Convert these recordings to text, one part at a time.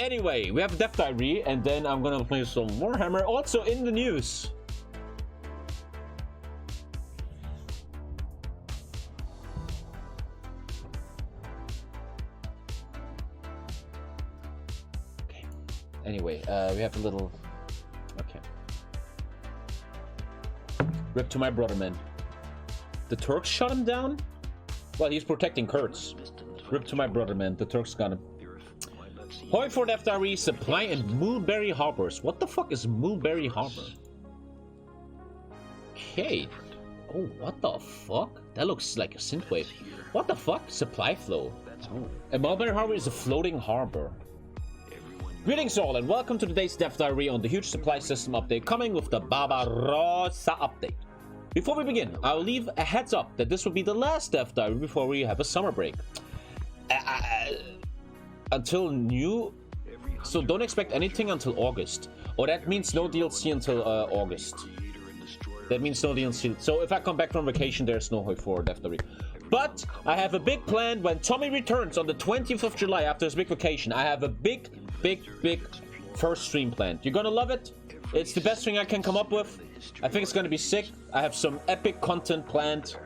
Anyway, we have Death Diary, and then I'm gonna play some Warhammer. Also in the news. Okay. Anyway, we have a little. Okay. Rip to my brother, man. The Turks shot him down? Well, he's protecting Kurds. Rip to my brother, man. The Turks got him. HOI4 Death Diary, supply and Mulberry Harbors. What the fuck is Mulberry Harbor? Okay. Oh, what the fuck? That looks like a synthwave. What the fuck? Supply flow. Oh. And Mulberry Harbor is a floating harbor. Greetings all, and welcome to today's Death Diary on the huge supply system update coming with the Barbarossa update. Before we begin, I'll leave a heads up that this will be the last Death Diary before we have a summer break. Until new... So don't expect anything until August. Or that means no DLC until August. That means no DLC. So if I come back from vacation, there's no HOI4 Death Diary. But I have a big plan when Tommy returns on the 20th of July after his big vacation. I have a big first stream planned. You're gonna love it. It's the best thing I can come up with. I think it's gonna be sick. I have some epic content planned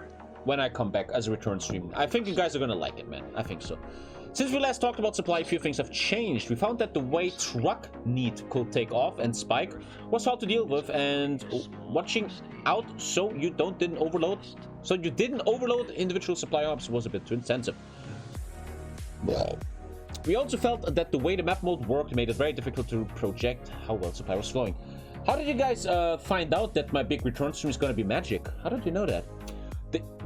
when I come back as a return stream. I think you guys are gonna like it, man. I think so. Since we last talked about supply, a few things have changed. We found that the way truck need could take off and spike was hard to deal with, and watching out so you didn't overload individual supply hubs was a bit too intensive. We also felt that the way the map mode worked made it very difficult to project how well supply was flowing. How did you guys find out that my big return stream is going to be magic? How did you know that?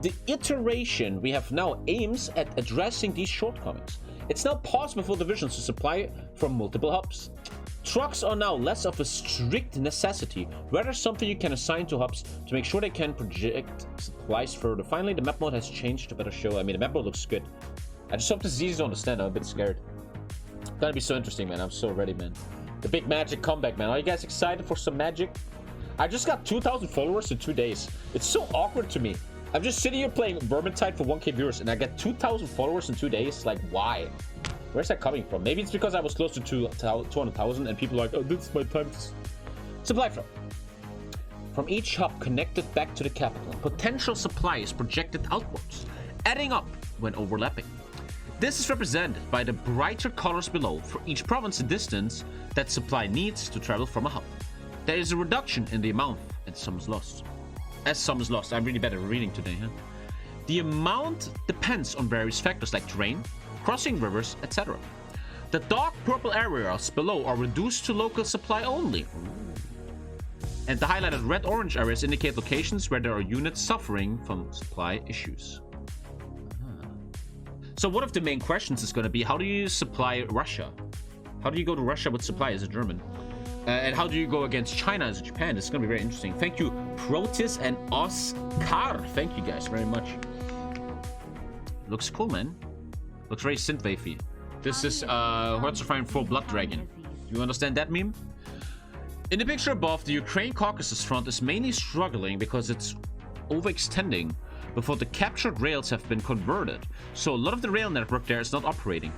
The iteration we have now aims at addressing these shortcomings. It's now possible for divisions to supply from multiple hubs. Trucks are now less of a strict necessity, rather something you can assign to hubs to make sure they can project supplies further. Finally, the map mode has changed to better show. I mean, the map mode looks good. I just hope this is easy to understand. I'm a bit scared. It's gonna be so interesting, man. I'm so ready, man. The big magic comeback, man. Are you guys excited for some magic? I just got 2,000 followers in 2 days. It's so awkward to me. I'm just sitting here playing Vermintide for 1k viewers and I get 2,000 followers in 2 days. Like, why? Where's that coming from? Maybe it's because I was close to 200,000 and people are like, oh, this is my time. Supply flow. From each hub connected back to the capital, potential supply is projected outwards, adding up when overlapping. This is represented by the brighter colors below for each province and distance that supply needs to travel from a hub. There is a reduction in the amount and some is lost. As some is lost. I'm really bad at reading today, huh? The amount depends on various factors like terrain, crossing rivers, etc. The dark purple areas below are reduced to local supply only. And the highlighted red-orange areas indicate locations where there are units suffering from supply issues. So one of the main questions is going to be, how do you supply Russia? How do you go to Russia with supply as a German? And how do you go against China as a Japan? It's going to be very interesting. Thank you, Protis and Oscar. Thank you guys very much. Looks cool, man. Looks very synthwavy. This is Hearts of Fire 4 Blood Dragon. You understand that meme? In the picture above, the Ukraine Caucasus front is mainly struggling because it's overextending before the captured rails have been converted. So a lot of the rail network there is not operating.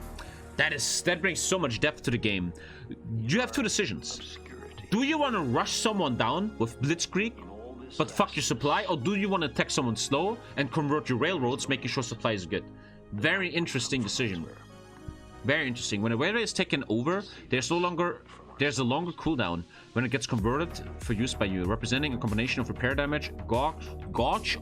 That brings so much depth to the game. You have two decisions. Do you want to rush someone down with Blitzkrieg, but fuck your supply? Or do you want to attack someone slow and convert your railroads, making sure supply is good? Very interesting decision. Very interesting. When a railway is taken over, there's a longer cooldown when it gets converted for use by you, representing a combination of repair damage, gauge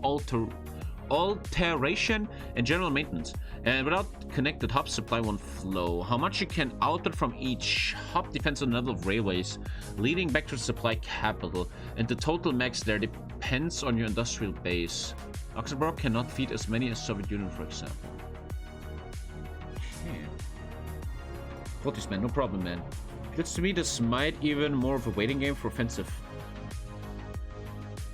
alteration, and general maintenance. And without connected hubs, supply won't flow. How much you can output from each hub depends on the level of railways leading back to the supply capital, and the total max there depends on your industrial base. Luxembourg cannot feed as many as Soviet Union, for example. What is, man? No problem, man. Looks to me this might even more of a waiting game for offensive.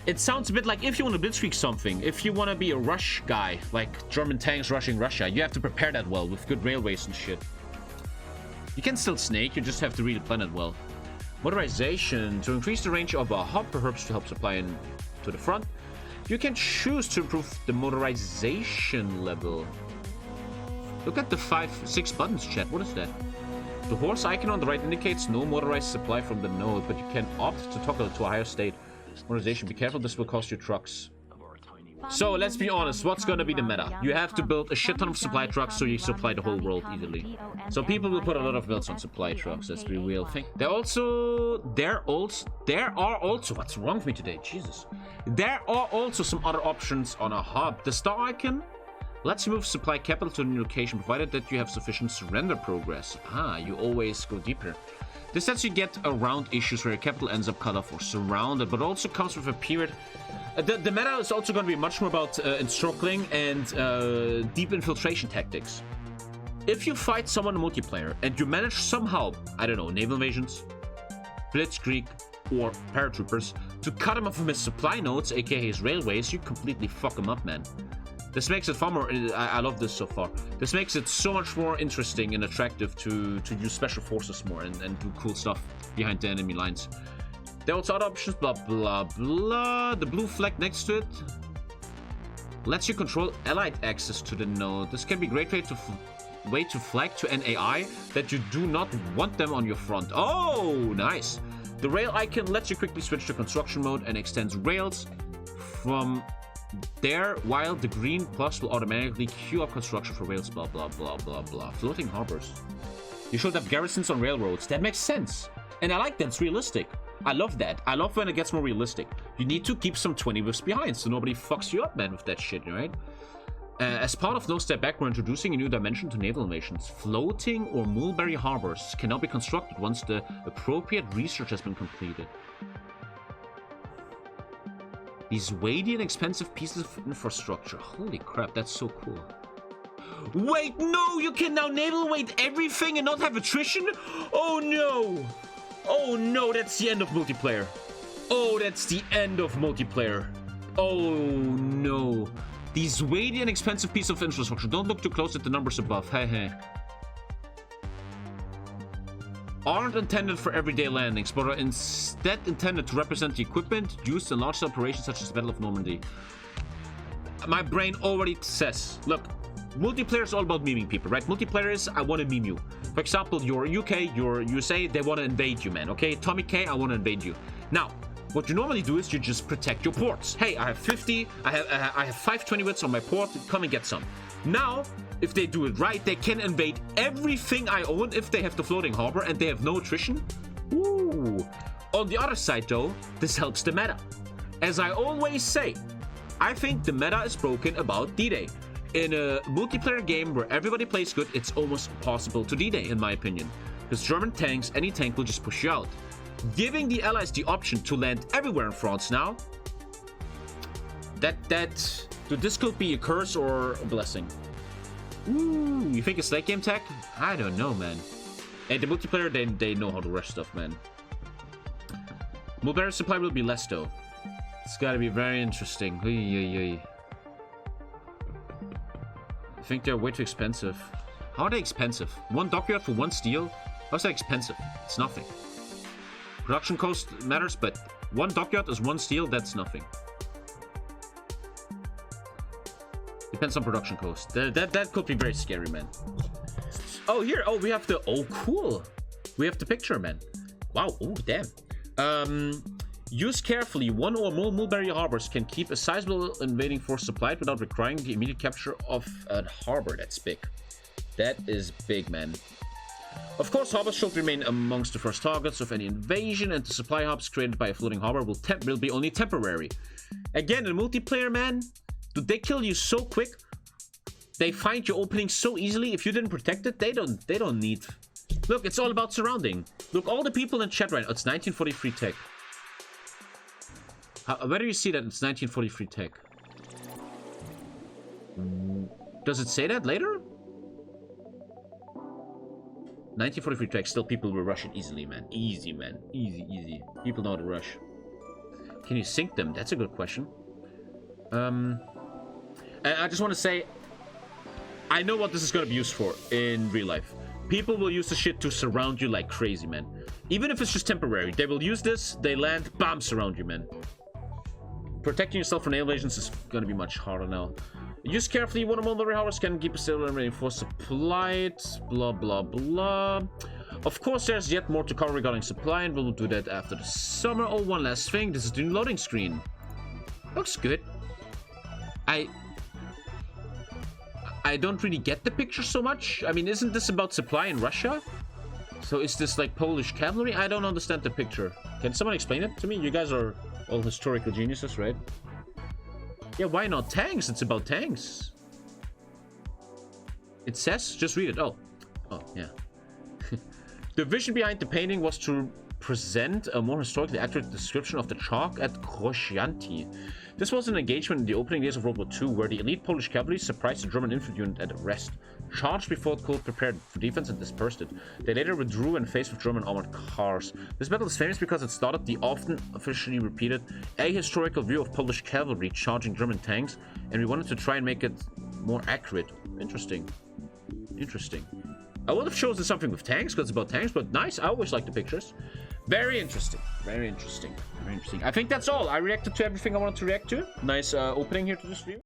It sounds a bit like if you want to blitzkrieg something, if you want to be a rush guy, like German tanks rushing Russia, you have to prepare that well with good railways and shit. You can still snake, you just have to really plan it well. Motorization. To increase the range of a hub, perhaps to help supply in to the front, you can choose to improve the motorization level. Look at the 5-6 buttons, chat. What is that? The horse icon on the right indicates no motorized supply from the node, but you can opt to toggle it to a higher state. Motorization, be careful, this will cost you trucks. So, let's be honest, what's gonna be the meta? You have to build a shit ton of supply trucks so you supply the whole world easily. So people will put a lot of builds on supply trucks, let's be real. There are also, what's wrong with me today? Jesus. There are also some other options on a hub. The star icon lets you move supply capital to a new location, provided that you have sufficient surrender progress. Ah, you always go deeper. This lets you get around issues where your capital ends up cut off or surrounded, but also comes with a period. The meta is also going to be much more about encircling and deep infiltration tactics. If you fight someone in multiplayer and you manage somehow, I don't know, naval invasions, blitzkrieg, or paratroopers, to cut him off from his supply nodes, aka his railways, you completely fuck him up, man. This makes it far more... I love this so far. This makes it so much more interesting and attractive to use special forces more and do cool stuff behind the enemy lines. There are also other options, blah, blah, blah. The blue flag next to it lets you control allied access to the node. This can be a great way to flag to an AI that you do not want them on your front. Oh, nice. The rail icon lets you quickly switch to construction mode and extends rails from there, while the green plus will automatically queue up construction for rails, blah, blah, blah, blah, blah. Floating harbors. You should have garrisons on railroads. That makes sense. And I like that. It's realistic. I love that. I love when it gets more realistic. You need to keep some 20 whiffs behind so nobody fucks you up, man, with that shit, right? As part of No Step Back, we're introducing a new dimension to naval invasions. Floating or mulberry harbors can now be constructed once the appropriate research has been completed. These weighty and expensive pieces of infrastructure. Holy crap, that's so cool. Wait, no! You can now naval weight everything and not have attrition? Oh no! Oh no, that's the end of multiplayer. Oh, that's the end of multiplayer. Oh no. These weighty and expensive pieces of infrastructure. Don't look too close at the numbers above. Hey, hey. Aren't intended for everyday landings, but are instead intended to represent the equipment used in large operations such as the Battle of Normandy. My brain already says, look, multiplayer is all about memeing people, right? Multiplayer is, I want to meme you. For example, you're UK, you're USA, they want to invade you, man, okay? TommyKay, I want to invade you. Now, what you normally do is you just protect your ports. Hey, I have 50, I have 520 wits on my port, come and get some. Now, if they do it right, they can invade everything I own if they have the floating harbor and they have no attrition. Ooh. On the other side, though, this helps the meta. As I always say, I think the meta is broken about D-Day. In a multiplayer game where everybody plays good, it's almost impossible to D-Day, in my opinion. Because German tanks, any tank will just push you out. Giving the allies the option to land everywhere in France now, this could be a curse or a blessing. Ooh, you think it's late game tech? I don't know, man. And the multiplayer, they know how to rush stuff, man. Mulberry supply will be less, though. It's gotta be very interesting. I think they're way too expensive. How are they expensive? One dockyard for one steel? How's that expensive? It's nothing. Production cost matters, but one dockyard is one steel, that's nothing. Depends on production cost. That could be very scary, man. Oh, here. Oh, we have the... Oh, cool. We have the picture, man. Wow. Oh, damn. Use carefully. One or more mulberry harbors can keep a sizable invading force supplied without requiring the immediate capture of a harbor. That's big. That is big, man. Of course, harbors should remain amongst the first targets of any invasion, and the supply hubs created by a floating harbor will be only temporary. Again, in multiplayer, man, they kill you so quick. They find your opening so easily. If you didn't protect it, they don't need. Look, it's all about surrounding. Look, all the people in chat right now. It's 1943 tech. Where do you see that it's 1943 tech? Does it say that later? 1943 tech. Still, people will rush it easily, man. Easy, man. Easy, easy. People know how to rush. Can you sink them? That's a good question. I just want to say, I know what this is going to be used for in real life. People will use the shit to surround you like crazy, man. Even if it's just temporary, they will use this, they land, bam, surround you, man. Protecting yourself from invasions is going to be much harder now. Use carefully. One of mulberry harbors can keep a sailor and reinforce supplied. Blah, blah, blah. Of course, there's yet more to cover regarding supply, and we'll do that after the summer. Oh, one last thing. This is the new loading screen. Looks good. I don't really get the picture so much. I mean, isn't this about supply in Russia? So is this like Polish cavalry? I don't understand the picture. Can someone explain it to me? You guys are all historical geniuses, right? Yeah, why not tanks? It's about tanks. It says, just read it. Oh, yeah. The vision behind the painting was to present a more historically accurate description of the chalk at Krosyanti. This was an engagement in the opening days of World War II, where the elite Polish cavalry surprised the German infantry unit at rest, charged before it could prepare for defense, and dispersed it. They later withdrew and faced with German armored cars. This battle is famous because it started the often officially repeated ahistorical view of Polish cavalry charging German tanks, and we wanted to try and make it more accurate. Interesting. Interesting. I would have chosen something with tanks because it's about tanks, but nice. I always like the pictures. Very interesting. Very interesting. Very interesting. I think that's all. I reacted to everything I wanted to react to. Nice opening here to the stream.